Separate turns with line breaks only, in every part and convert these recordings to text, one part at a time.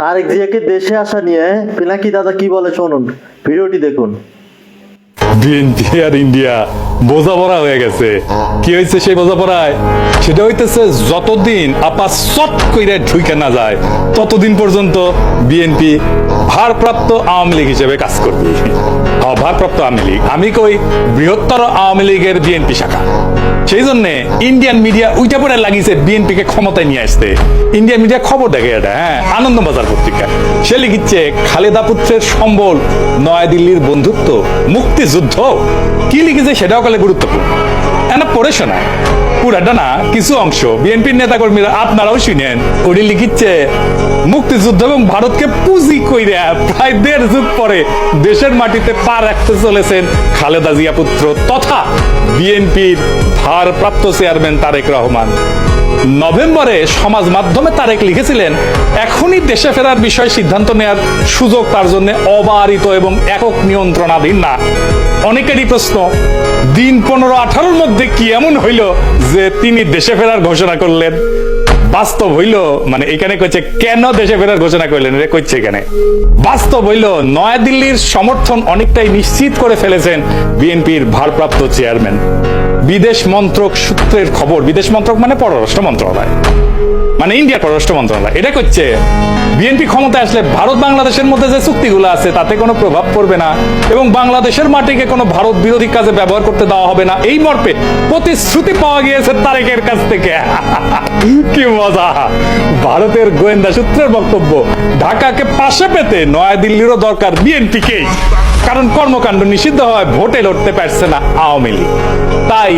তারেক জিয়াকে দেশে আসা নিয়ে পিনাকি দাদা কি বলে শুনুন, ভিডিওটি দেখুন।
বিএনপি আর ইন্ডিয়া বোঝাপড়া হয়ে গেছে। কি হয়েছে সেই বোঝাপড়ায়? সেটা হইতেছে যতদিন আপা চট কইরা ঢুইকে না যায় ততদিন পর্যন্ত বিএনপি ভারপ্রাপ্ত আওয়ামী লীগ হিসেবে কাজ করবে। ভারপ্রাপ্ত আওয়ামী লীগ, আমি কই বৃহত্তর আওয়ামী লীগের বিএনপি শাখা। সেই জন্য ইন্ডিয়ান মিডিয়া উইটা পড়ে লাগিয়েছে বিএনপি কে ক্ষমতায় নিয়ে আসতে। ইন্ডিয়ান মিডিয়া খবর দেখে এটা, হ্যাঁ, আনন্দবাজার পত্রিকা। সে লিখিচ্ছে খালেদা পুত্রের সম্বল, নয়াদিল্লির বন্ধুত্ব, মুক্তিযুদ্ধ। কি লিখেছে সেটাও কালে গুরুত্বপূর্ণ। এনা পড়ে শোনায় পুরাটা না, কিছু অংশ বিএনপির নেতা কর্মীরা আপনারাও শুনেন। উনি লিখিচ্ছে মুক্তিযুদ্ধ এবং ভারতকে পুঁজি কইরা প্রায় 1.5 যুগ পরে দেশের মাটিতে পা রাখতে চলেছেন খালেদা জিয়া পুত্র তথা বিএনপির ভারপ্রাপ্ত চেয়ারম্যান তারেক রহমান। নভেম্বরে সমাজ মাধ্যমে তারেক লিখেছিলেন, এখনই দেশে ফেরার বিষয়ে সিদ্ধান্ত নেওয়ার সুযোগ তার জন্য অবারিত এবং একক নিয়ন্ত্রণাধীন না। অনেকেরই প্রশ্ন, দিন 15-18 মধ্যে কি এমন হইল যে তিনি দেশে ফেরার ঘোষণা করলেন? বাস্তব হইল, মানে এখানে কইছে কেন দেশে ফেরার ঘোষণা করলেন, রে কইছে এখানে বাস্তব হইল নয়াদিল্লির সমর্থন অনেকটাই নিশ্চিত করে ফেলেছেন বিএনপির ভারপ্রাপ্ত চেয়ারম্যান। বিদেশ মন্ত্রক সূত্রের খবর, বিদেশ মন্ত্রক মানে পররাষ্ট্র মন্ত্রণালয়, মানে ইন্ডিয়ার পররাষ্ট্র মন্ত্রণালয়, এটা করছে বিএনপি ক্ষমতায় আসলে ভারত বাংলাদেশের মধ্যে যে চুক্তিগুলো আছে তাতে কোনো প্রভাব পড়বে না এবং বাংলাদেশের মাটিকে কোনো ভারত বিরোধী কাজে ব্যবহার করতে দেওয়া হবে না। এই মর্মে প্রতিশ্রুতি পাওয়া গিয়েছে তারেকের কাছ থেকে। কি মজা! ভারতের গোয়েন্দা সূত্রের বক্তব্য, ঢাকাকে পাশে পেতে নয়াদিল্লিরও দরকার বিএনপিকেই, কারণ কর্মকাণ্ড নিষিদ্ধ হওয়ায় ভোটে লড়তে পারছে না আওয়ামী লীগ। তাই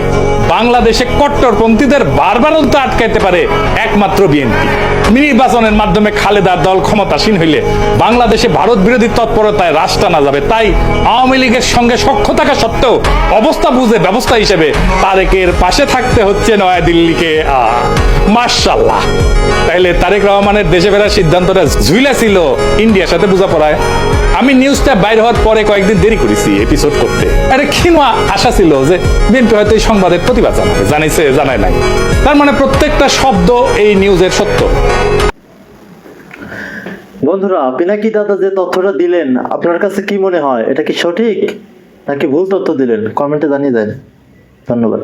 বাংলাদেশে কট্টরপন্থীদের বারবারন্ত আটকাইতে পারে একমাত্র বিএনপি। নির্বাচনের মাধ্যমে খালেদার দল ক্ষমতাসীন হইলে বাংলাদেশে ভারত বিরোধী তৎপরতায় রাশ টানা যাবে। তাই আওয়ামী লীগের সঙ্গে সখ্য থাকা সত্ত্বেও অবস্থা বুঝে ব্যবস্থা হিসেবে তারেকের পাশে থাকতে হচ্ছে নয়াদিল্লিকে। মাশাআল্লাহ! তাইলে তারেক রহমানের দেশে ফেরার সিদ্ধান্তটা ঝুইলা ছিল ইন্ডিয়ার সাথে বোঝাপড়ায়। আমি নিউজটা বাইর হওয়ার পরে কয়েকদিন দেরি করেছি এপিসোড করতে। আরে ক্ষীণা আশা ছিল যে বিএনপি হয়তো এই সংবাদের প্রতিবাদ জানাবে, জানাইছে, জানায় নাই। তার মানে প্রত্যেকটা শব্দ এই নিউজের সত্য।
বন্ধুরা, পিনাকি দাদা যে তথ্যটা দিলেন আপনার কাছে কি মনে হয়, এটা কি সঠিক নাকি ভুল তথ্য দিলেন? কমেন্টে জানিয়ে দেন। ধন্যবাদ।